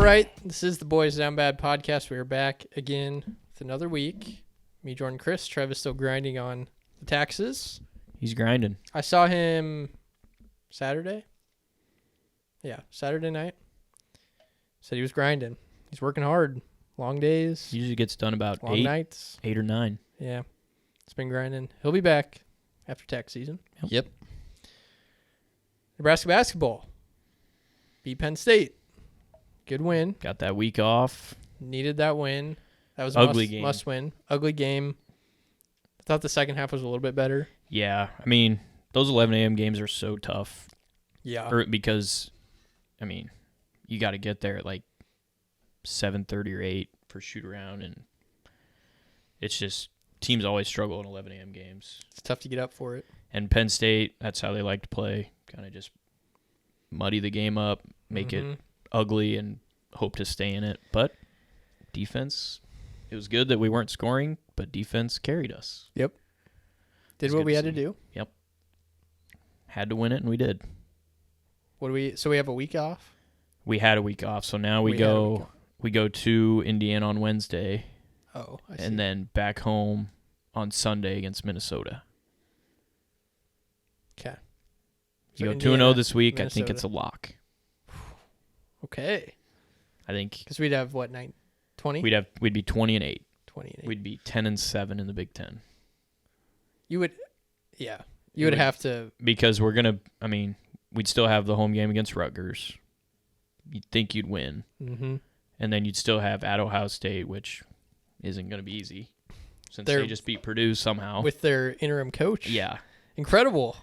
right, this is the Boys Down Bad podcast. We are back again with another week. Me, Jordan, Chris. Trev is still grinding on the taxes. He's grinding. I saw him Saturday. Yeah, Saturday night. Said he was grinding. He's working hard. Long days. He usually gets done about long nights. 8 or 9. Yeah, it's been grinding. He'll be back after tax season. Yep. Nebraska basketball beat Penn State. Good win. Got that week off. Needed that win. That was Ugly must win. Ugly game. I thought the second half was a little bit better. Yeah, I mean, those 11 a.m. games are so tough. Yeah. Because, I mean, you got to get there at like 7:30 or 8 for shoot around, and it's just teams always struggle in 11 a.m. games. It's tough to get up for it. And Penn State, that's how they like to play. Kind of just muddy the game up, make it ugly, and hope to stay in it. But defense, it was good that we weren't scoring, but defense carried us. Yep. Did what we had to do. Yep. Had to win it, and we did. So we have a week off? We had a week off, so now we go to Indiana on Wednesday. Oh, I see. And then back home on Sunday against Minnesota. Okay. You go 2-0 this week. Minnesota. I think it's a lock. Okay. I think because we'd have what 20? We'd be 20-8. 20-8. We'd be 10-7 in the Big Ten. You would have to, because we're gonna. I mean, we'd still have the home game against Rutgers. You'd think you'd win, and then you'd still have at Ohio State, which isn't going to be easy since they just beat Purdue somehow with their interim coach. Yeah, incredible.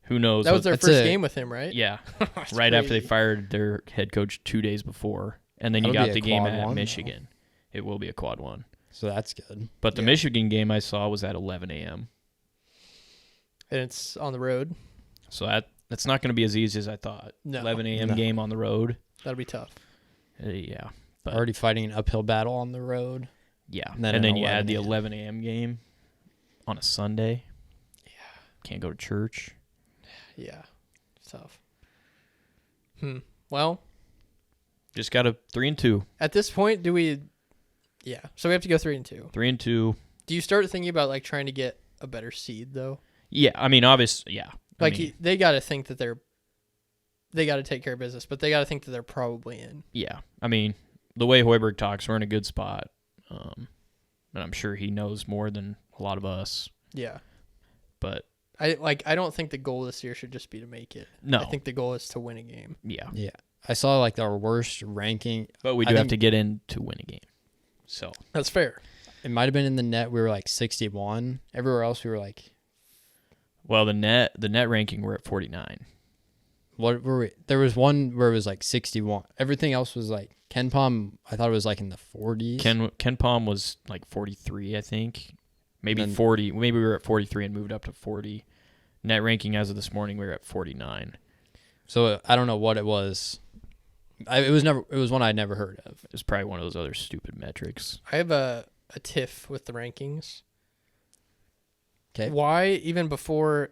Who knows? That was their first game with him, right? Yeah, right after they fired their head coach 2 days before, and then you got the game at Michigan. Though. It will be a quad one, so that's good. But the Michigan game I saw was at 11 a.m. and it's on the road, so that's not going to be as easy as I thought. No. 11 a.m. game on the road. That'll be tough. Yeah, but already fighting an uphill battle on the road. Yeah, and then you add the 11 a.m. game on a Sunday. Yeah, can't go to church. Yeah, it's tough. Well, just got a 3-2. At this point, do we? Yeah, so we have to go 3-2. 3-2. Do you start thinking about like trying to get a better seed though? Yeah, I mean, obviously, yeah. They got to think that they got to take care of business, but they got to think that they're probably in. Yeah, I mean, the way Hoiberg talks, we're in a good spot, and I'm sure he knows more than a lot of us. Yeah, but I don't think the goal this year should just be to make it. No, I think the goal is to win a game. Yeah. I saw like our worst ranking, but we do have to get in to win a game. So that's fair. It might have been in the net. We were like 61. Everywhere else, we were like. Well, the net ranking we're at 49. What were we? There was one where it was like 61. Everything else was like Ken Palm. I thought it was like in the 40s. Ken Palm was like 43, I think. Maybe 40. Maybe we were at 43 and moved up to 40. Net ranking as of this morning, we were at 49. So I don't know what it was. It was one I'd never heard of. It was probably one of those other stupid metrics. I have a tiff with the rankings. Okay. Why, even before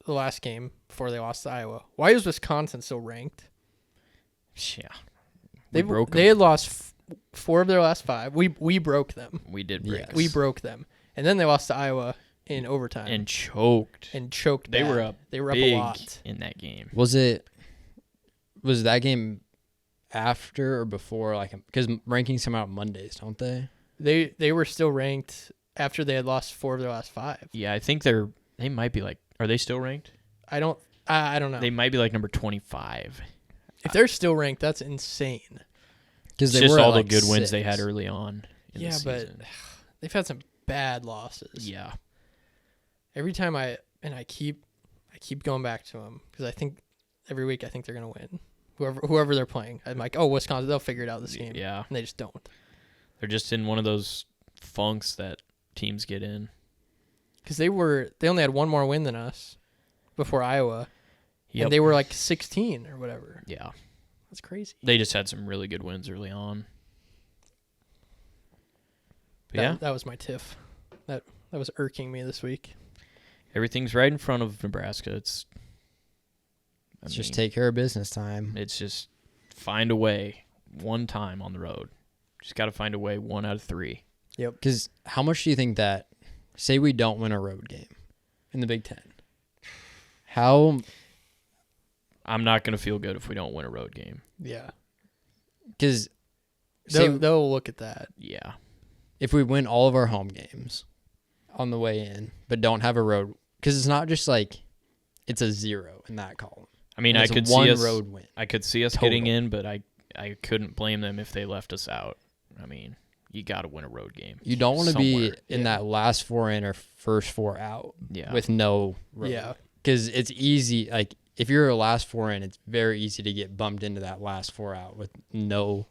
the last game, before they lost to Iowa, why is Wisconsin still ranked? Yeah. They had lost 4 of their last 5. We broke them. We did break them. We broke them. And then they lost to Iowa in overtime. And choked. They were up a lot in that game. Was that game after or before? Like, because rankings come out Mondays, don't they? They were still ranked after they had lost 4 of their last 5. Yeah, I think they might be like. Are they still ranked? I don't know. They might be like number 25. If they're still ranked, that's insane. Because they were all the good wins they had early on. In the season. But they've had some bad losses. Yeah. Every time I keep going back to them because I think every week I think they're gonna win. Whoever they're playing, I'm like, oh, Wisconsin, they'll figure it out this game. Yeah. And they just don't. They're just in one of those funks that teams get in. Because they only had one more win than us before Iowa. Yep. And they were like 16 or whatever. Yeah. That's crazy. They just had some really good wins early on. But that was my tiff. That was irking me this week. Everything's right in front of Nebraska. Just take care of business time. It's just find a way. one time on the road. Just got to find a way 1 out of 3. Yep. Because how much do you think that, say we don't win a road game in the Big Ten, how? I'm not going to feel good if we don't win a road game. Yeah. Because They'll look at that. Yeah. if we win all of our home games on the way in, but don't have a road, because it's not just like it's a 0 in that column. I mean, I It's could one see us. road win. I could see us Total. getting in, but I couldn't blame them if they left us out. I mean, you got to win a road game. You don't want to be somewhere. in that last 4 in or first 4 out Yeah. with no road. Yeah. Because it's easy. Like, if you're a last 4 in, it's very easy to get bumped into that last 4 out with no.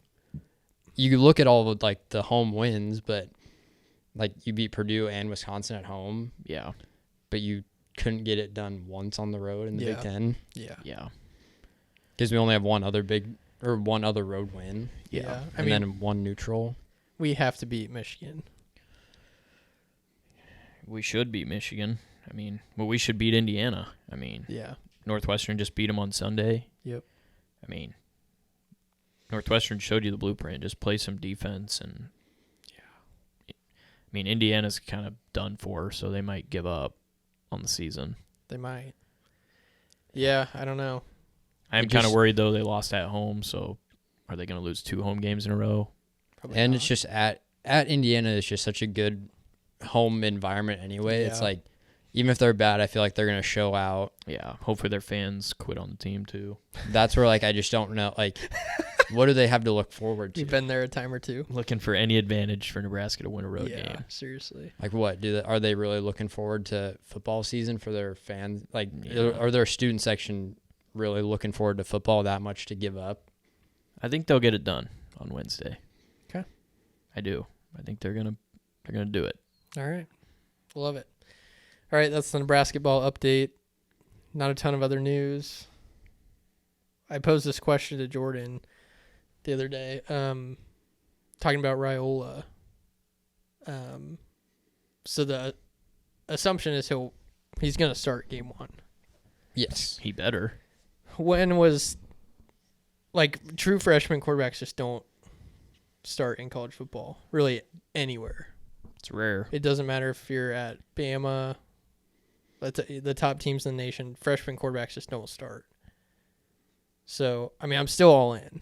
You look at all of like the home wins, but like you beat Purdue and Wisconsin at home, Yeah. but you couldn't get it done once on the road in the Big Ten Yeah. Yeah. because we only have one other road win. Yeah. I and mean, then one neutral. we have to beat Michigan. We should beat Michigan. I mean, well, we should beat Indiana. I mean, Yeah. Northwestern just beat them on Sunday. Yep. I mean, Northwestern showed you the blueprint. Just play some defense, and I mean, Indiana's kind of done for, so they might give up on the season. They might. Yeah, I don't know. I'm We kind of just- worried though. They lost at home, so are they going to lose 2 home games in a row? Probably And not. it's just at Indiana is just such a good home environment anyway. It's Yeah. like, even if they're bad, I feel like they're going to show out. Yeah. Hopefully their fans quit on the team too. That's where, like, I just don't know. Like, what do they have to look forward to? You've been there a time or two. Looking for any advantage for Nebraska to win a road Yeah, game. seriously. Like, what? Are they really looking forward to football season for their fans? Like, Yeah. are their student section really looking forward to football that much to give up? I think they'll get it done on Wednesday. Okay. I do. I think they're gonna do it. All right. Love it. All right, that's the Nebraska ball update. Not a ton of other news. I posed this question to Jordan the other day, talking about Raiola. So the assumption is he's going to start game 1. Yes. He better. When was, like, true freshman quarterbacks just don't start in college football, really anywhere. It's rare. It doesn't matter if you're at Bama, the top teams in the nation, freshman quarterbacks just don't start. So, I mean, I'm still all in.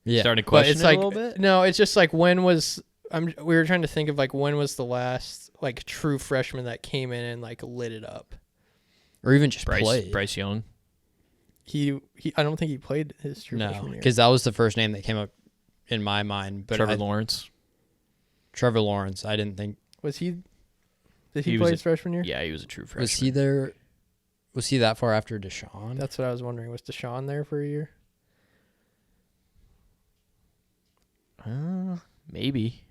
Yeah. Starting to But question it's it like, a little bit. no, it's just like we were trying to think of like when was the last like true freshman that came in and like lit it up. Or even just play. Bryce Young. He I don't think he played his true No, freshman year. because that was the first name that came up in my mind. But Trevor Lawrence. Trevor Lawrence, I didn't think. Was he? Did he He play was his freshman year? Yeah, he was a true freshman. Was he there? Was he that far after Deshaun? That's what I was wondering. Was Deshaun there for a year? Maybe.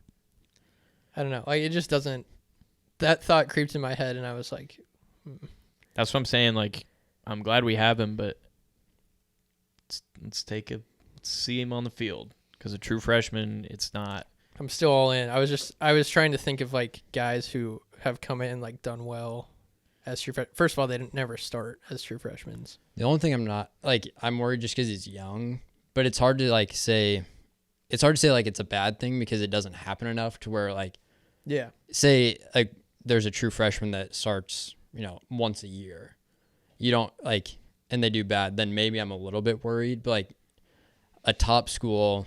I don't know. Like it just doesn't. That thought creeped in my head, and I was like, That's what I'm saying. Like, I'm glad we have him, but let's see him on the field because a true freshman, it's not. I'm still all in. I was trying to think of like guys who have come in and like done well as true. First of all, they didn't never start as true freshmen. The only thing I'm worried just because he's young, but it's hard to say like it's a bad thing because it doesn't happen enough to where like, Yeah. say like there's a true freshman that starts, once a year. You don't like, and they do bad, then maybe I'm a little bit worried, but like a top school,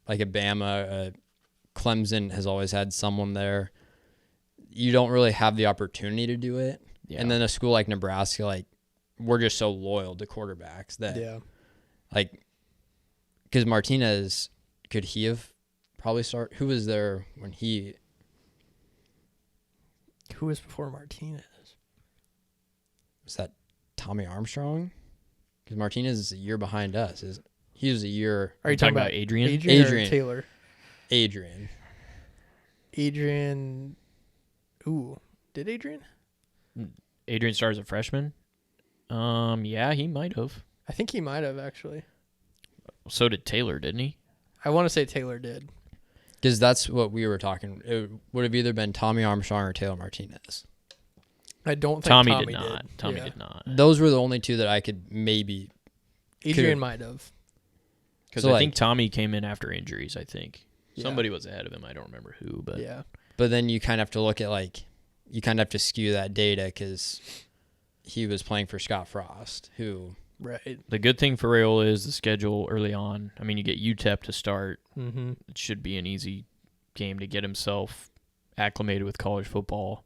like a Bama, Clemson has always had someone there. You don't really have the opportunity to do it. Yeah. And then a school like Nebraska, like we're just so loyal to quarterbacks that like, because Martinez, could he have probably started? Who was there when he? Who was before Martinez? Was that Tommy Armstrong? Because Martinez is a year behind us. He was a year. Are you talking talking about Adrian? Adrian or Adrian. Taylor? Adrian. Ooh, did Adrian? Adrian started as a freshman. Yeah, he might have. I think he might have actually. So did Taylor, didn't he? I want to say Taylor did. Because that's what we were talking. It would have either been Tommy Armstrong or Taylor Martinez. I don't think Tommy Tommy did not. Tommy Yeah. did not. Those were the only two that I could maybe. Adrian Could- might have. Because So, I think Tommy came in after injuries, I think. Yeah. Somebody was ahead of him. I don't remember who, but Yeah. But then you kind of have to look at you kind of have to skew that data because he was playing for Scott Frost, who Right. the good thing for Rayola is the schedule early on. I mean, you get UTEP to start. Mm-hmm. It should be an easy game to get himself acclimated with college football.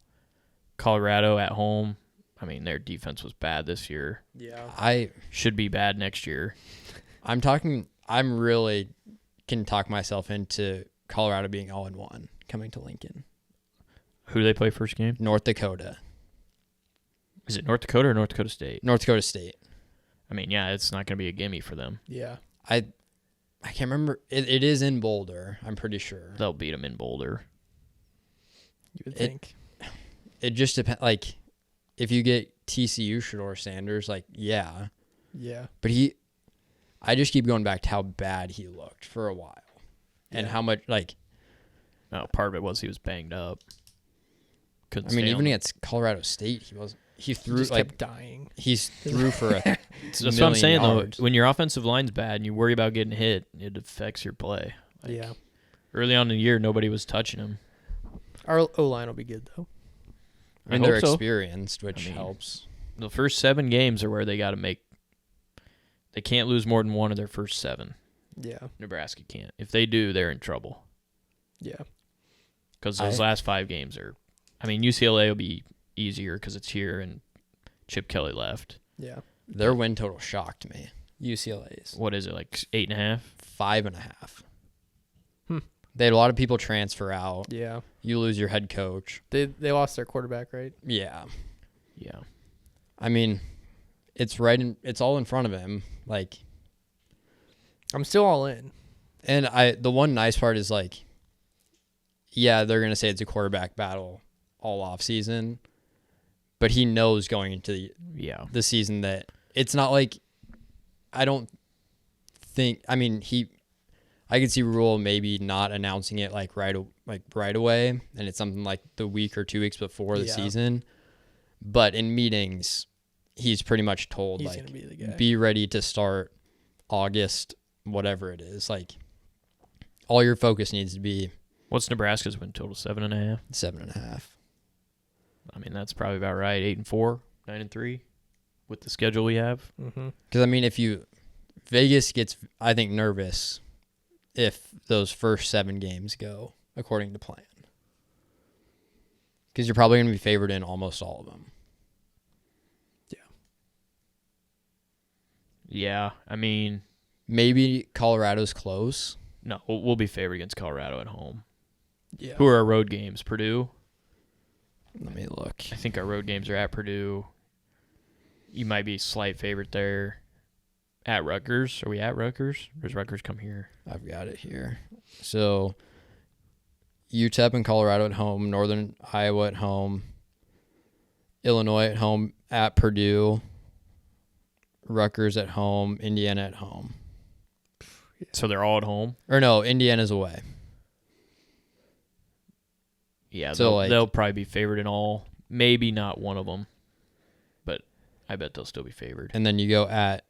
Colorado at home. I mean, their defense was bad this year. Yeah. Should be bad next year. I'm really can talk myself into Colorado being 0-1 coming to Lincoln. Who do they play first game? North Dakota. Is it North Dakota or North Dakota State? North Dakota State. I mean, yeah, it's not going to be a gimme for them. Yeah. I can't remember. It is in Boulder, I'm pretty sure. They'll beat them in Boulder. You would think. It just depends. Like, if you get TCU Shedeur Sanders, yeah. Yeah. But I just keep going back to how bad he looked for a while. And how much, Part of it was he was banged up. Couldn't stay even on- against Colorado State, he threw, Just kept dying. he threw for a That's what I'm million saying, yards. though. When your offensive line's bad and you worry about getting hit, it affects your play. Yeah. Early on in the year, nobody was touching him. Our O-line will be good, though. And they're hope so. experienced, which I mean, helps. The first 7 games are where they got to make. They can't lose more than one of their first 7. Yeah. Nebraska can't. If they do, they're in trouble. Yeah. Because those last 5 games are. I mean, UCLA will be easier because it's here and Chip Kelly left. Yeah. Their win total shocked me. UCLA's What is it, like 8.5? 5.5. Hmm. They had a lot of people transfer out. Yeah. You lose your head coach. They lost their quarterback, right? Yeah. Yeah. I mean, it's all in front of him. I'm still all in. And the one nice part is yeah, they're gonna say it's a quarterback battle all off season, but he knows going into the season that it's not like I don't think. I mean, I could see Rule maybe not announcing it right away, and it's something like the week or 2 weeks before the season. But in meetings, he's pretty much told He's gonna be the guy. be ready to start August, whatever it is. All your focus needs to be What's Nebraska's win total? 7.5? 7.5. I mean, that's probably about right. 8-4, 9-3 with the schedule we have. Mm-hmm. Because I mean, Vegas gets, I think, nervous if those first 7 games go according to plan. Because you're probably going to be favored in almost all of them. Yeah, I mean, Maybe Colorado's close. no, we'll be favored against Colorado at home. Yeah. Who are our road games? Purdue? Let me look. I think our road games are at Purdue. You might be a slight favorite there. At Rutgers. Are we at Rutgers? Or does Rutgers come here? I've got it here. So, UTEP and Colorado at home, Northern Iowa at home, Illinois at home, at Purdue, Rutgers at home, Indiana at home. So they're all at home? Or no, Indiana's away. Yeah, So, they'll probably be favored in all. Maybe not one of them. But I bet they'll still be favored. And then you go at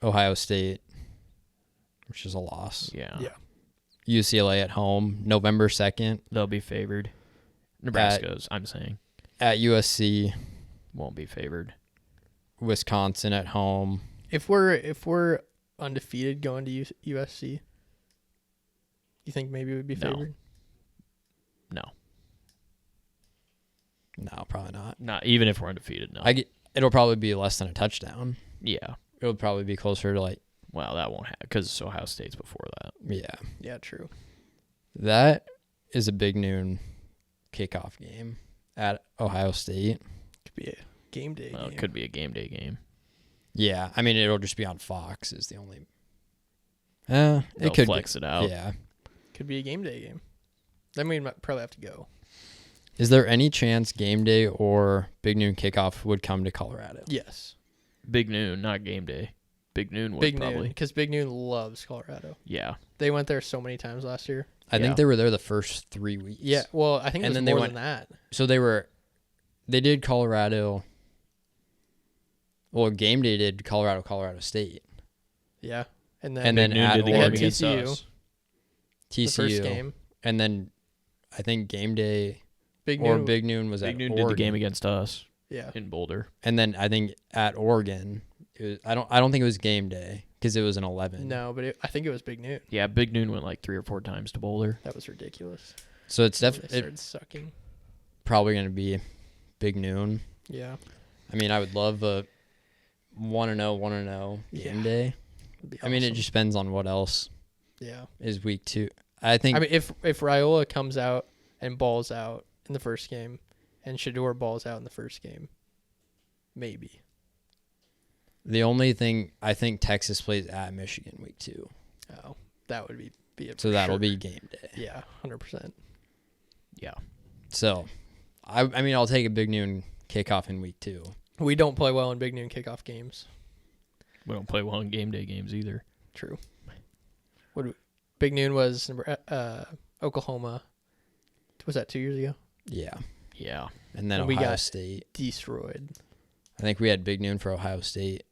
Ohio State, which is a loss. Yeah. Yeah. UCLA at home, November 2nd. They'll be favored. Nebraska's, I'm saying, At USC, won't be favored. Wisconsin at home. If we're undefeated going to USC, you think maybe we'd be No. favored? No. No, probably not. Not even if we're undefeated, no. It'll probably be less than a touchdown. Yeah. It'll probably be closer to Well, that won't happen because Ohio State's before that. yeah. Yeah, true. That is a big noon kickoff game at Ohio State. Could be a game day Well, game. it could be a game day game. Yeah, I mean it'll just be on Fox is the only. They'll It could flex it out. Yeah. Could be a game day game. Then we'd probably have to go. Is there any chance game day or big noon kickoff would come to Colorado? Yes. Big noon, not game day. Big noon would Big probably. Noon. Because Big Noon loves Colorado. Yeah. They went there so many times last year. I Yeah. think they were there the first 3 weeks. Yeah. Well, I think it And was then they more went- than that. So they did Colorado. Well, game day did Colorado State. Yeah. And And then then Noon at did the Oregon. game against TCU. us. the TCU. first game. And then I think game day Big or Noon. Big Noon was Big at Noon Oregon. did the game against us Yeah. in Boulder. And then I think at Oregon, I don't think it was game day because it was an 11. No, but I think it was Big Noon. Yeah, Big Noon went like 3 or 4 times to Boulder. That was ridiculous. So it's They definitely started sucking. probably going to be Big Noon. Yeah. I mean, I would love a 1-0 game Yeah. day. It'd be I mean, it awesome. just depends on what else Yeah. is week 2. I think I mean, if Raiola comes out and balls out in the first game, and Shador balls out in the first game, maybe. the only thing I think Texas plays at Michigan week 2. Oh, that would be it. So for that'll sure. be game day. Yeah, 100%. Yeah. So I mean, I'll take a Big Noon kickoff in week 2. We don't play well in Big Noon kickoff games. We don't play well in game day games either. True. Big Noon was Oklahoma. Was that 2 years ago? Yeah. Yeah. And then And we Ohio got State. Destroyed. I think we had Big Noon for Ohio State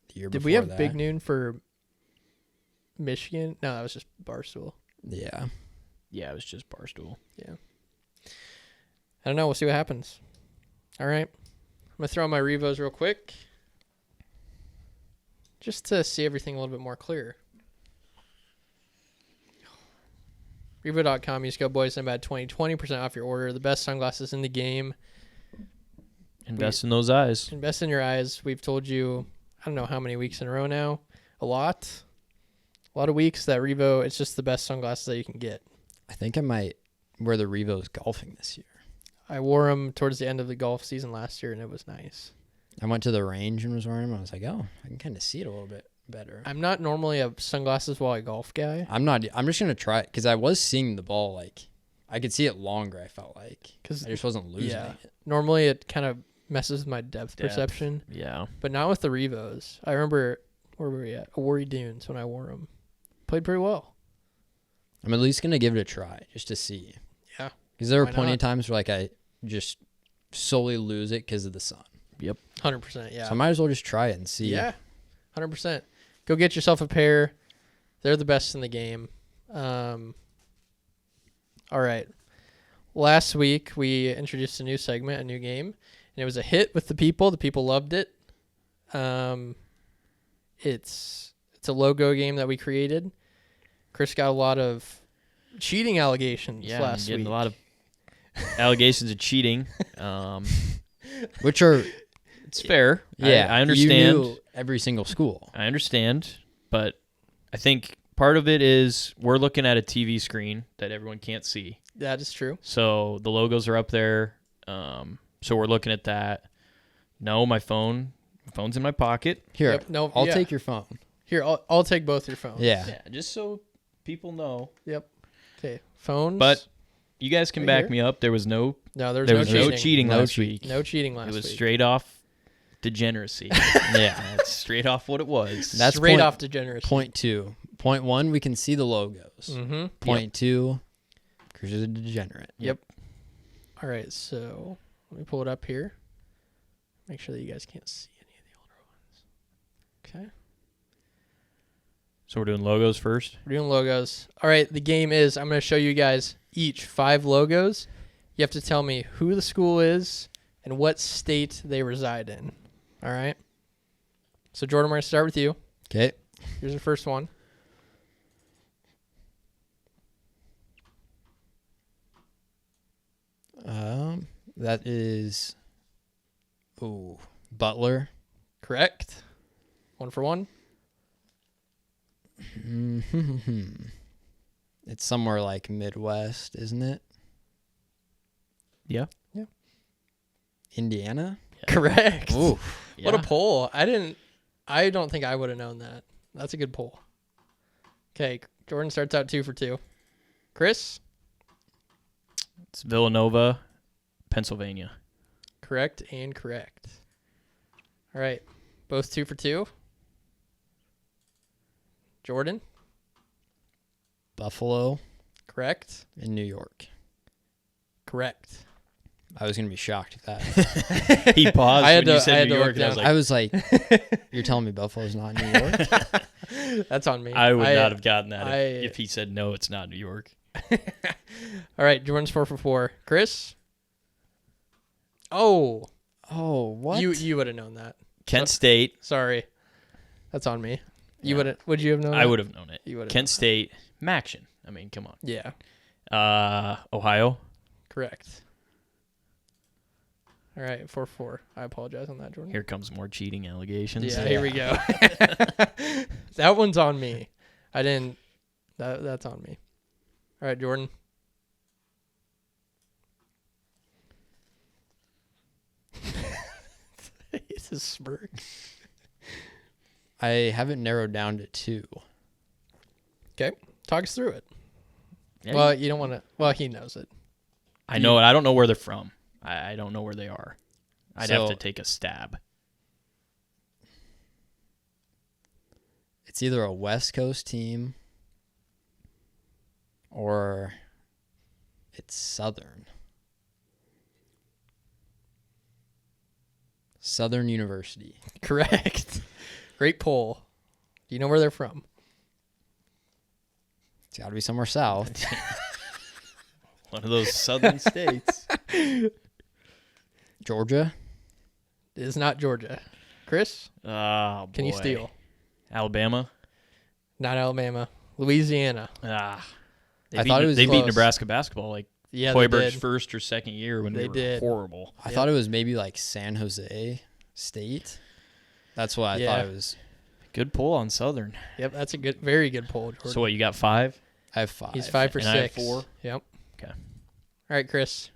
the year Did before we have that. Big Noon for Michigan? No, that was just Barstool. Yeah. Yeah, it was just Barstool. Yeah. I don't know. We'll see what happens. All right. I'm going to throw on my Revos real quick just to see everything a little bit more clear. Revo.com, use code BOYSINBAD 20% off your order. The best sunglasses in the game. Invest in those eyes. Invest in your eyes. We've told you, I don't know how many weeks in a row now. A lot of weeks that Revo, it's just the best sunglasses that you can get. I think I might wear the Revos golfing this year. I wore them towards the end of the golf season last year, and it was nice. I went to the range and was wearing them. I was like, oh, I can kind of see it a little bit better. I'm not normally a sunglasses while I golf guy. I'm just going to try it because I was seeing the ball. Like, I could see it longer, I felt like. Because I just wasn't losing yeah. it. Normally it kind of messes with my depth perception, Yeah. but not with the Revos. I remember, where were we at? Awori Dunes when I wore them. Played pretty well. I'm at least going to give it a try just to see. Yeah. Because there were Why plenty not? of times where, like, I just solely lose it because of the sun. 100%, yeah. So I might as well just try it and see. Yeah, 100%. Go get yourself a pair. They're the best in the game. All right. Last week, we introduced a new segment, a new game, and it was a hit with the people. The people loved it. It's a logo game that we created. Chris got a lot of cheating allegations Yeah, last getting week. a lot of allegations of cheating. Which are, It's fair. yeah. I understand. You knew every single school. I understand, but I think part of it is we're looking at a TV screen that everyone can't see. That is true. So the logos are up there. So we're looking at that. No, my phone's in my pocket. Here, Yep, no, I'll yeah. take your phone. Here, I'll take both your phones. Yeah. Yeah, just so people know. Yep. Okay. Phones. But you guys can Right back here. me up. There was no there was there no was cheating. no cheating No last cheat. week. No cheating last It was week. straight off degeneracy. Yeah. That's straight off what it was. That's straight point- off degeneracy. Point 2. Point 1, we can see the logos. Mm-hmm. Point 2, Chris is a degenerate. Yep. All right, so let me pull it up here. Make sure that you guys can't see any of the older ones. Okay. So we're doing logos first. We're doing logos. All right, the game is I'm going to show you guys each 5 logos. You have to tell me who the school is and what state they reside in. All right? So, Jordan, we're going to start with you. Okay. Here's your first one. That is Butler. Correct. 1 for 1. It's somewhere like Midwest, isn't it? Yeah. Indiana? Correct. Ooh. What a poll. I don't think I would have known that. That's a good poll. Okay, Jordan starts out 2 for 2. Chris? It's Villanova, Pennsylvania. Correct and correct. All right. Both 2 for 2. Jordan? Buffalo Correct. in New York. Correct. I was going to be shocked at that. He paused I had when you to- I said had New to York, look and I was down. like, I was like, you're telling me Buffalo's not in New York? That's on me. I would not have gotten that I- if he said no, it's not New York. All right, Jordan's 4 for 4. Chris? Oh, what? you would have known that. Kent State. Sorry. That's on me. You Yeah. would you have known I that? would have known it. You would have. Kent State. Maction. I mean, come on. Yeah, Ohio. correct. All right, 4-4. I apologize on that, Jordan. Here comes more cheating allegations. Yeah, here we go. That one's on me. I didn't. That's on me. All right, Jordan. It's a smirk. I haven't narrowed down to 2. Okay, talk us through it. Yeah, Well, you don't want to. Well, he knows it. I know it. I don't know where they're from. I don't know where they are. I'd have So- to take a stab. It's either a West Coast team or it's Southern. Southern University. Correct. Great poll. Do you know where they're from? It's got to be somewhere south. One of those southern states. Georgia. It is not Georgia. Chris, Oh, can you boy. steal? Alabama. Not Alabama. Louisiana. I thought it was they beat close. Nebraska basketball like Yeah, they Hoiberg's did. first or second year when They they were did. horrible. I Yep. thought it was maybe like San Jose State. That's what I Yeah. thought it was. Good pull on Southern. Yep, that's a very good poll, Jordan. So what, you got 5? I have 5. He's 5 for And I have 6. 4? Yep. Okay. All right, Chris.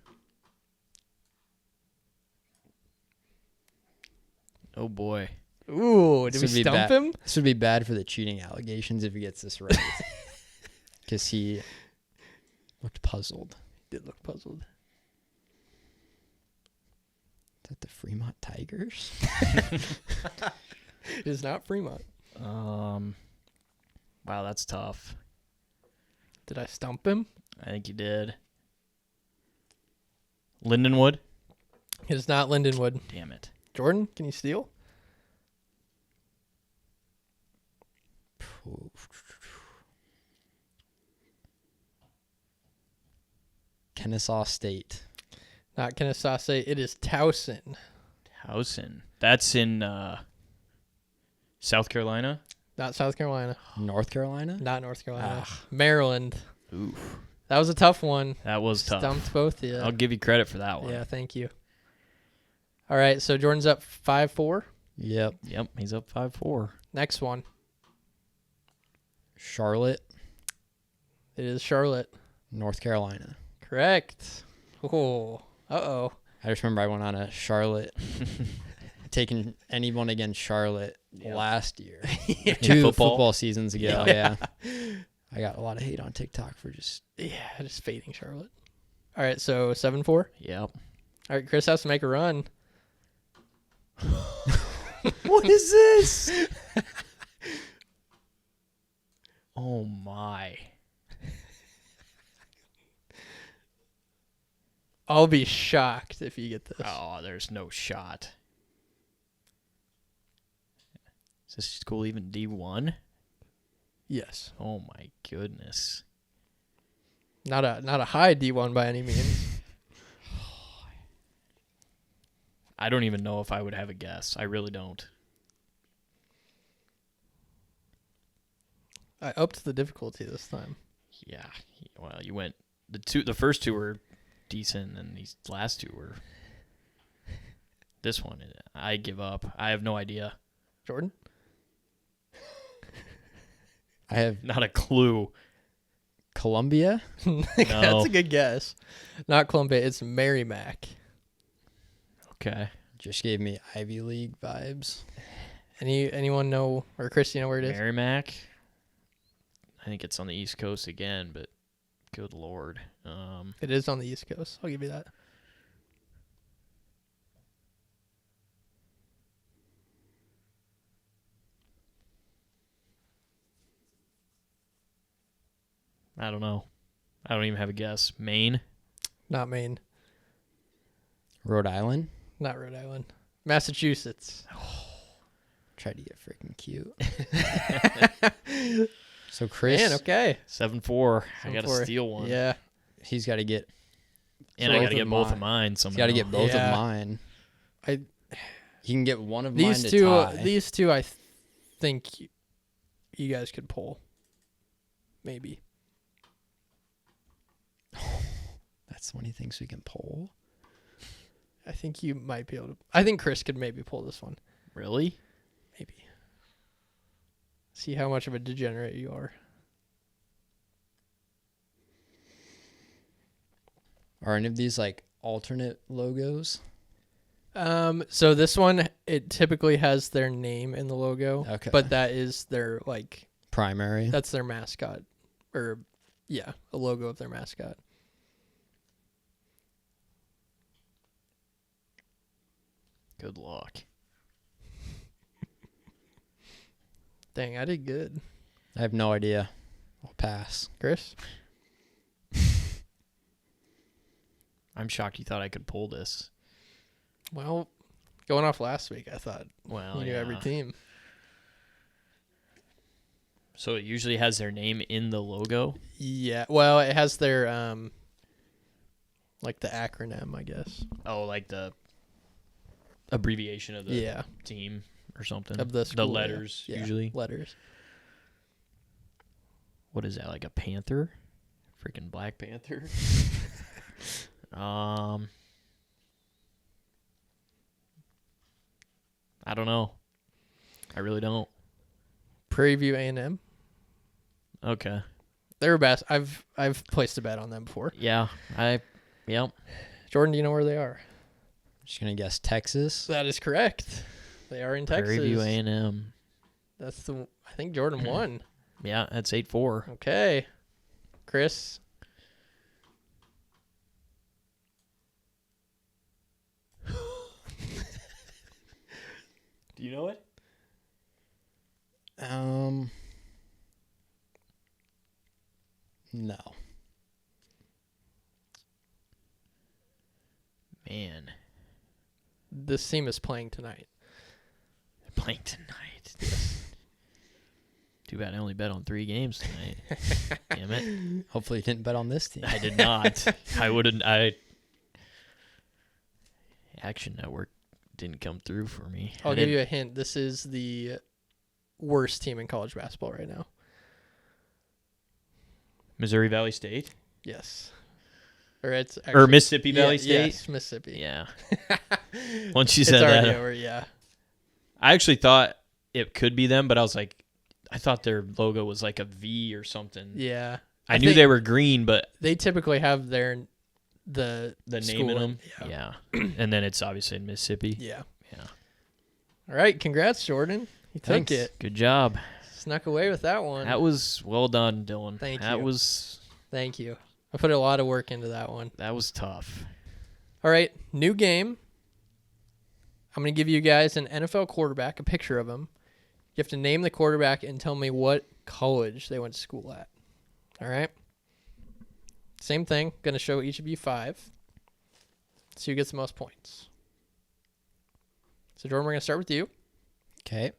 Oh boy. Ooh, did This we would be stump bad. him? This would be bad for the cheating allegations if he gets this right. Because he looked puzzled. Did look puzzled. Is that the Fremont Tigers? It is not Fremont. Wow, that's tough. Did I stump him? I think you did. Lindenwood? It is not Lindenwood. Damn it. Jordan, can you steal? Kennesaw State. Not Kennesaw State. It is Towson. Towson. That's in South Carolina? Not South Carolina. North Carolina? Not North Carolina. Ah. Maryland. Oof. That was a tough one. That was tough. Stumped both of you. I'll give you credit for that one. Yeah, thank you. All right, so Jordan's up 5-4. Yep. Yep, he's up 5-4. Next one. Charlotte, It is Charlotte. North Carolina. Correct. Oh, uh-oh. I just remember I went on a Charlotte, taking anyone against Charlotte last year. Two football seasons ago, yeah. I got a lot of hate on TikTok for just... Yeah, just fading Charlotte. All right, so 7-4. Yep. All right, Chris has to make a run. What is this? Oh my. I'll be shocked if you get this. Oh, there's no shot. Is this school even D1? Yes. Oh my goodness. Not a high D1 by any means. I don't even know if I would have a guess. I really don't. I upped the difficulty this time. Yeah. Well, you went the first two were decent and these last two were this one. I give up. I have no idea. Jordan? I have Not a clue. Columbia. That's a good guess. Not Columbia, it's Merrimack. Okay. Just gave me Ivy League vibes. Anyone know, or Chris, you know where it is? Merrimack. I think it's on the East Coast again, but good Lord. It is on the East Coast. I'll give you that. I don't know. I don't even have a guess. Maine? Not Maine. Rhode Island. Not Rhode Island. Massachusetts. Tried to get freaking cute. So Chris, Man, okay. 7-4. I got to 7-4. steal one. Yeah. he's got to get. And I got to get both of mine He's somehow. got to get both Yeah. of mine. I He can get one of these mine two. to tie. These two, I think you guys could pull. Maybe. That's when he thinks we can pull. I think you might be able to. I think Chris could maybe pull this one. Really? Maybe. See how much of a degenerate you are. Are any of these like alternate logos? So this one, it typically has their name in the logo. Okay. But that is their like. Primary. That's their mascot, or yeah, a logo of their mascot. Good luck. Dang, I did good. I have no idea. I'll pass. Chris? I'm shocked you thought I could pull this. Well, going off last week, I thought Well, you knew every team. So it usually has their name in the logo? Yeah, well, it has their like the acronym, I guess. Oh, like the abbreviation of the Yeah, team or something? of the school, letters, yeah. usually? Letters. What is that, like a panther? Freaking Black Panther? I don't know. I really don't. Prairie View A&M. Okay. They're best. I've placed a bet on them before. Yeah. Yep. Jordan, do you know where they are? Just gonna guess Texas. That is correct. They are in Texas. Prairie View A&M. That's the. I think Jordan won. Yeah, that's 8-4. Okay, Chris. Do you know it? No. Man. This team is playing tonight. They're playing tonight. Too bad I only bet on 3 games tonight. Damn it. Hopefully you didn't bet on this team. I did not. I wouldn't. Action Network didn't come through for me. I'll give you a hint. This is the worst team in college basketball right now. Missouri Valley State? Yes. Or it's Or Mississippi Valley State? Yes, Mississippi. Yeah. Once you It's said already that, over, yeah. I actually thought it could be them, but I was like, I thought their logo was like a V or something. Yeah. I knew think they were green, but they typically have the name in them. Yeah. And then it's obviously in Mississippi. Yeah. Yeah. All right. Congrats, Jordan. You took Thanks. it. Good job. Snuck away with that one. That was well done, Dylan. Thank That you. was Thank you. I put a lot of work into that one. tough. All right. New game. I'm going to give you guys an NFL quarterback, a picture of him. You have to name the quarterback and tell me what college they went to school at. All right? Same thing. Going to show each of you 5. See who gets the most points. So, Jordan, we're going to start with you. Okay.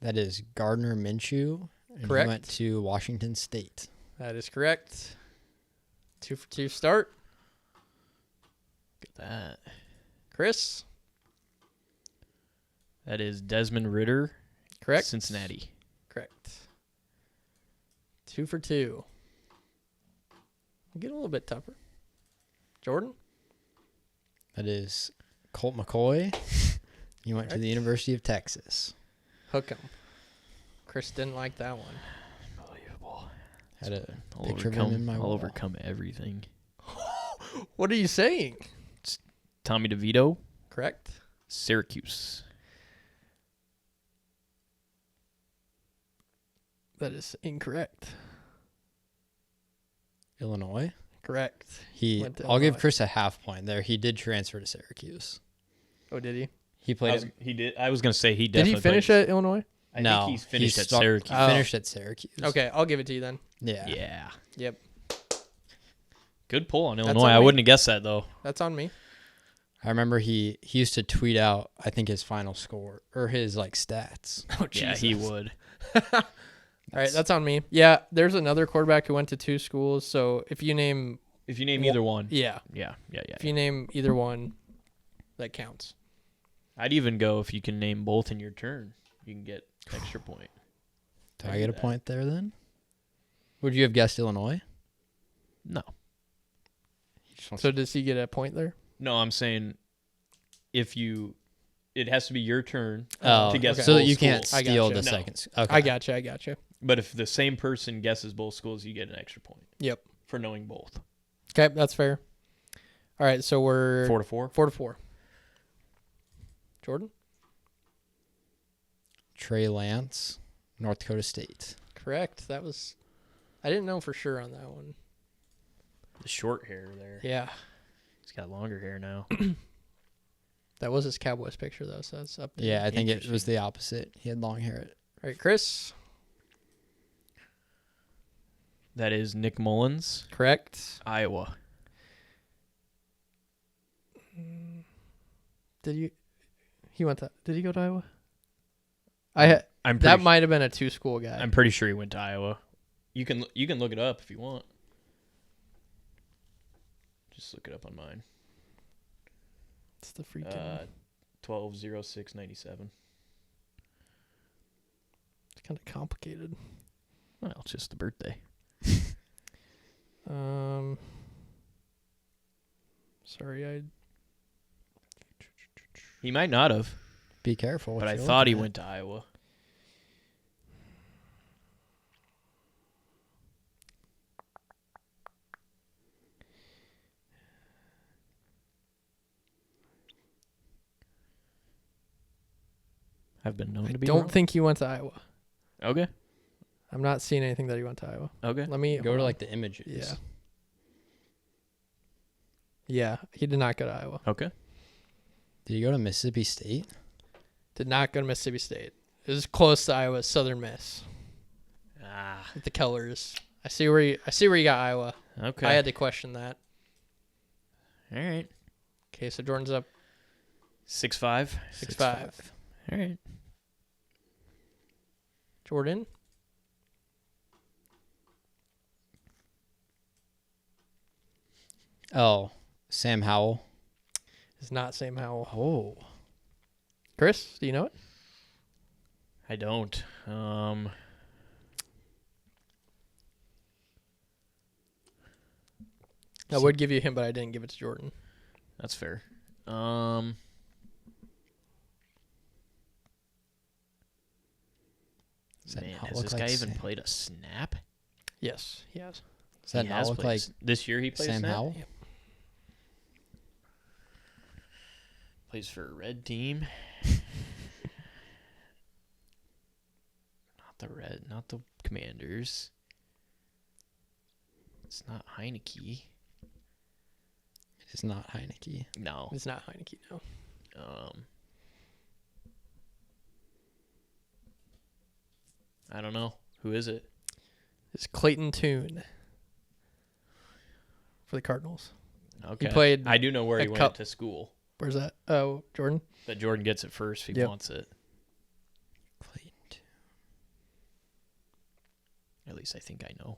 That is Gardner Minshew. And Correct. He went to Washington State. That is correct. 2 for 2 start. Look at that. Chris. That is Desmond Ridder. Correct. Cincinnati. Correct. 2 for 2. Get a little bit tougher. Jordan. That is Colt McCoy. He went to Correct. the University of Texas. Hook 'em. Chris didn't like that one. Unbelievable. Had a I'll picture of him in my I'll wall. overcome everything. What are you saying? Tommy DeVito, Correct. Syracuse. That is incorrect. Illinois. Correct. I'll give Illinois. Chris a half point there. He did transfer to Syracuse. Oh, did he? He played. He did. I was gonna say he Did definitely. he finish played. at Illinois? I No, think he's finished he at stuck- Syracuse. Oh. Finished at Syracuse. Okay, I'll give it to you then. Yeah. Yeah. Yep. Good pull on That's Illinois. on I me. wouldn't have guessed that though. That's on me. I remember he used to tweet out, I think, his final score or his like stats. Oh, Yeah, he would. All right, that's on me. Yeah, there's another quarterback who went to 2 schools. So if you name either one. yeah, Yeah. if you name either one, that counts. I'd even go if you can name both in your turn. You can get extra point. Do I get a point there then? Would you have guessed Illinois? No. So does he get a point there? No, I'm saying it has to be your turn Oh, to guess so both that you can't schools. steal gotcha. the No. seconds. Okay. I gotcha. But if the same person guesses both schools, you get an extra point. Yep. For knowing both. Okay, that's fair. All right, so we're 4-4. 4-4. Jordan? Trey Lance, North Dakota State. Correct. I didn't know for sure on that one. The short hair there. Yeah. He's got longer hair now. That was his Cowboys picture, though, so that's up there. Yeah, I think it was the opposite. He had long hair. All right, Chris? That is Nick Mullins, Correct. Iowa. Did he go to Iowa? I'm That pretty, might have been a 2-school guy. I'm pretty sure he went to Iowa. You can look it up if you want. Just look it up on mine. It's the freaking... 12/06/97. It's kind of complicated. Well, it's just the birthday. Sorry, He might not have, Be careful. but what I you're thought he looking at. went to Iowa. I've been known I to be don't wrong. think he went to Iowa. Okay. I'm not seeing anything that he went to Iowa. Okay. Let me Go to like the images. Yeah. Yeah, he did not go to Iowa. Okay. Did you go to Mississippi State? Did not go to Mississippi State. It was close to Iowa's Southern Miss with the colors. I see where you got Iowa. Okay. I had to question that. All right. Okay, so Jordan's up 6-5. 6-5. All right. Jordan. Oh, Sam Howell. Is not Sam Howell. Oh. Chris, do you know it? I don't. I would give you him, but I didn't give it to Jordan. That's fair. Does that Man, not has look this like guy even Sam- played a snap? Yes, he has. Does that He not has look played like a s- this year he played a Sam snap? Howell? Yep. Plays for a red team. Not the Commanders. It's not Heineke. It is not Heineke. No. It's not Heineke, no. I don't know. Who is it? It's Clayton Tune for the Cardinals. Okay. played I do know where a he went cup- to school. Where's that? Oh, Jordan? But Jordan gets it first if he Yep. wants it. Clayton. At least I think I know.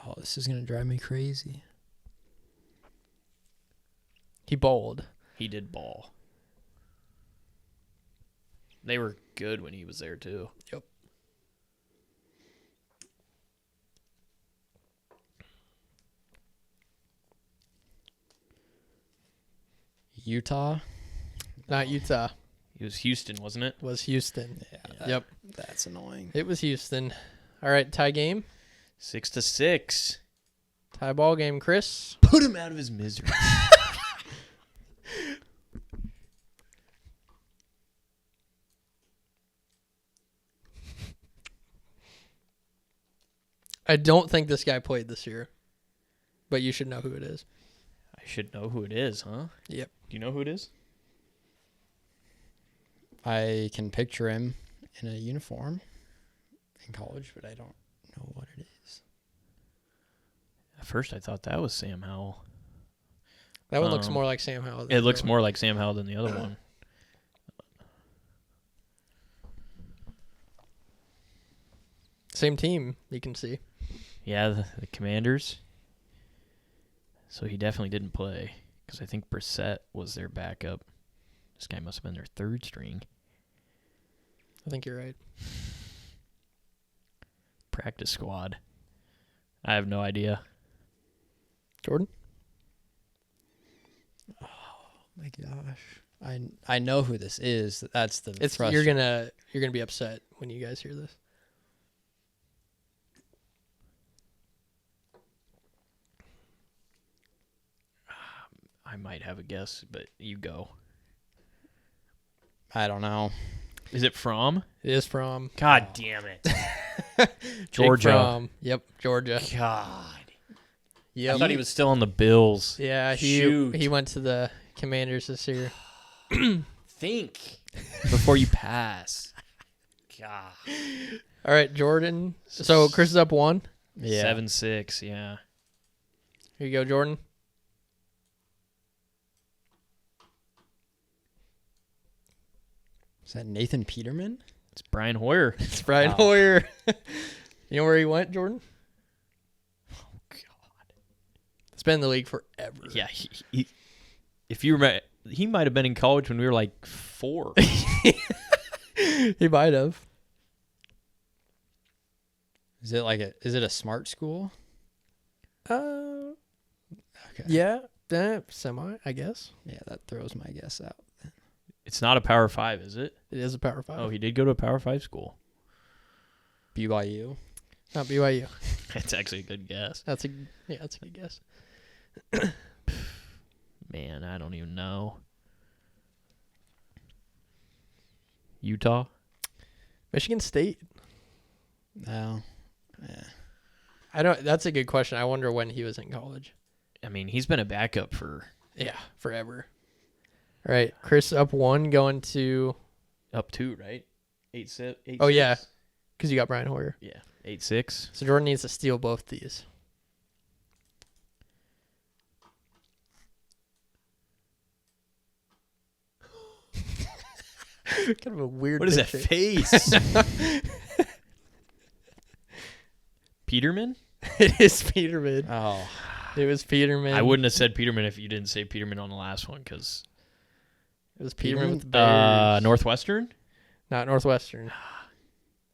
Oh, this is gonna drive me crazy. He bowled. He did ball. They were good when he was there too. Yep. Utah. Not Utah. He was Houston, wasn't it? Was Houston. Yeah. Yep. That's annoying. It was Houston. All right, tie game. 6-6. Tie ball game, Chris. Put him out of his misery. I don't think this guy played this year, but you should know who it is. I should know who it is, huh? Yep. Do you know who it is? I can picture him in a uniform in college, but I don't know what it is. first I thought that was Sam Howell. That one looks more like Sam Howell. It looks more like Sam Howell than the other one. Same team, you can see. Yeah, the Commanders. So he definitely didn't play because I think Brissett was their backup. This guy must have been their third string. I think you're right. Practice squad. I have no idea. Jordan? Oh my gosh. I know who this is. That's the You're gonna be upset when you guys hear this. I might have a guess, but you go. I don't know. Is it from? It is from God damn it. Georgia. Georgia. Yep, Georgia. God. Yep. I thought he was still on the Bills. Yeah, Shoot. he went to the Commanders this year. Think before you pass. God. All right, Jordan. So Chris is up 1. Yeah. 7-6, yeah. Here you go, Jordan. Is that Nathan Peterman? It's Brian Hoyer. It's Brian Wow. Hoyer. You know where he went, Jordan? Oh, God. It's been in the league forever. Yeah, if you remember, he might have been in college when we were like 4. He might have. Is it a smart school? Okay. Okay. Yeah, semi, I guess. Yeah, that throws my guess out. It's not a Power 5, is it? It is a Power 5. Oh, he did go to a Power 5 school. BYU. Not BYU. That's actually a good guess. That's a good guess. Man, I don't even know. Utah? Michigan State. No. Yeah. I don't. That's a good question. I wonder when he was in college. I mean, he's been a backup for Yeah, forever. All right, Chris up 1 going to. up 2, right? 8-6. Oh, yeah. Because you got Brian Hoyer. Yeah, 8-6. So Jordan needs to steal both these. Kind of a weird. What is that picture. face? Peterman? It is Peterman. Oh. It was Peterman. I wouldn't have said Peterman if you didn't say Peterman on the last one because It was Peterman with the Peterman? Bears. Northwestern? Not Northwestern.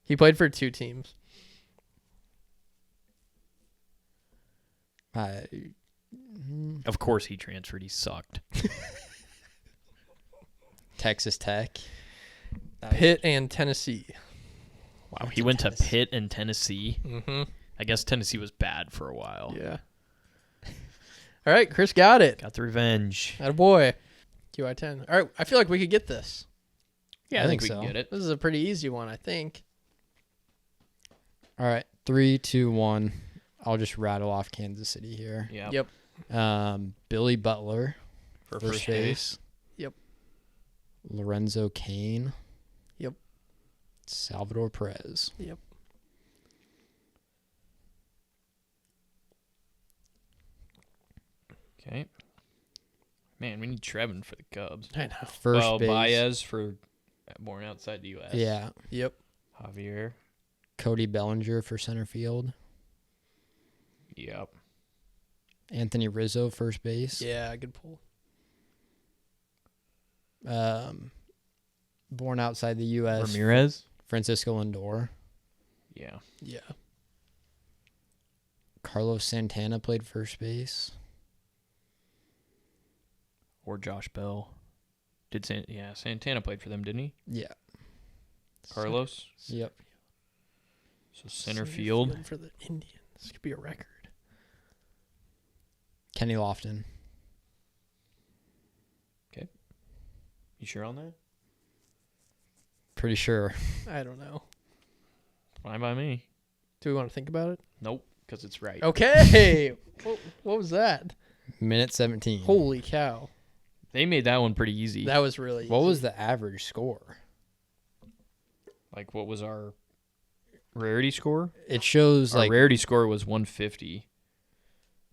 He played for 2 teams. Of course he transferred. He sucked. Texas Tech. Pitt and Tennessee. Wow, he went to Pitt and Tennessee. Mm-hmm. I guess Tennessee was bad for a while. Yeah. All right, Chris got it. Got the revenge. Attaboy. 2 out of 10. All right, I feel like we could get this. Yeah, I I think think we so. can get it. This is a pretty easy one, I think. All right. 3, 2, 1. I'll just rattle off Kansas City here. Yeah. Yep. Billy Butler. For First base. Yep. Lorenzo Cain. Yep. Salvador Perez. Yep. Okay. Man, we need Trevin for the Cubs. I know. First base. Baez for born outside the U.S. Yeah. Yep. Javier. Cody Bellinger for center field. Yep. Anthony Rizzo, first base. Yeah, good pull. Born outside the U.S. Ramirez. Francisco Lindor. Yeah. Yeah. Carlos Santana played first base. Or Josh Bell. Santana played for them, didn't he? Yeah. Carlos. Yep. So center field. for the Indians. This could be a record. Kenny Lofton. You sure on that? Pretty sure. I don't know. Fine by me. Do we want to think about it? Nope, because it's right. Okay. What was that? Minute 17. Holy cow. They made that one pretty easy. That was really What easy. was the average score? Like, what was our rarity score? It shows Our like rarity score was 150.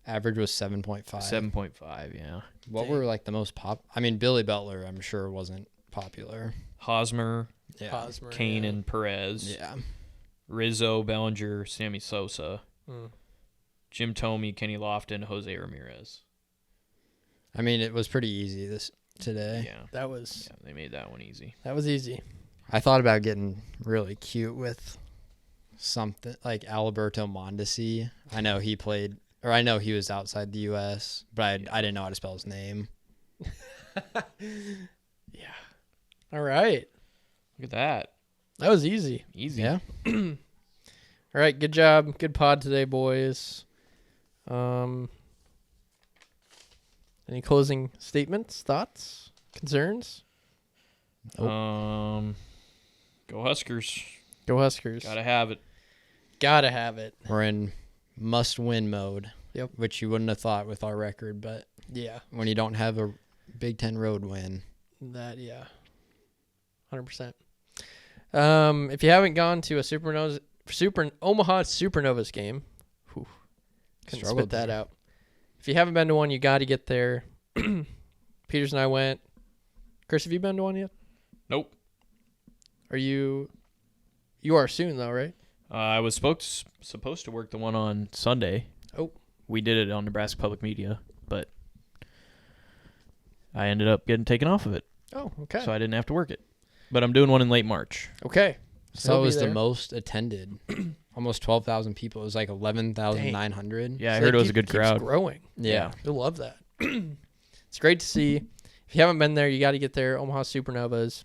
Average was 7.5. 7.5, yeah. What Dang. were like the most pop? I mean, Billy Butler, I'm sure wasn't popular. Hosmer, Yeah. Hosmer, Kane, yeah. and Perez. Yeah. Rizzo, Bellinger, Sammy Sosa, Mm. Jim Thome, Kenny Lofton, Jose Ramirez. I mean, it was pretty easy today. Yeah. That was Yeah, they made that one easy. easy. I thought about getting really cute with something like Alberto Mondesi. I know he played, or I know he was outside the U.S., but I didn't know how to spell his name. Yeah. All right. Look at that. That was easy. Easy. Yeah. All right. Good job. Good pod today, boys. Any closing statements, thoughts, concerns? Go Huskers. Go Huskers. Gotta have it. Gotta have it. We're in must-win mode. Yep. Which you wouldn't have thought with our record, but Yeah. when you don't have a Big Ten road win. That, yeah. 100%. If you haven't gone to a Omaha Supernovas game, couldn't Struggled spit that there. out. If you haven't been to one, you got to get there. Peters and I went. Chris, have you been to one yet? Nope. Are you? You are soon though, right? I was supposed to work the one on Sunday. Oh. We did it on Nebraska Public Media, but I ended up getting taken off of it, Oh, okay. so I didn't have to work it. But I'm doing one in late March. Okay. So he'll it be was the there. most attended. Almost 12,000 people. It was like 11,900. Yeah, I So heard that it was a keeps good crowd. growing. Yeah. You'll love that. It's great to see. If you haven't been there, you got to get there. Omaha Supernovas.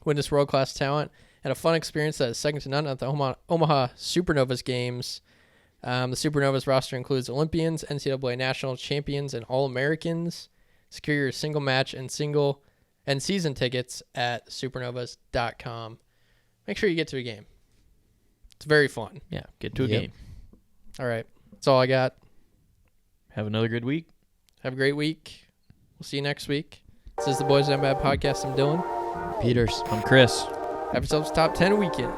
Witness world-class talent and a fun experience that is second to none at the Omaha Supernovas games. The Supernovas roster includes Olympians, NCAA national champions, and All-Americans. Secure your single match and season tickets at supernovas.com. Make sure you get to a game. It's very fun. Yeah, get to a Yep. game. All right. That's all I got. Have another good week. Have a great week. We'll see you next week. This is the Boys That Bad podcast. I'm Dylan. Peters. I'm Chris. Have yourselves a top 10 weekend.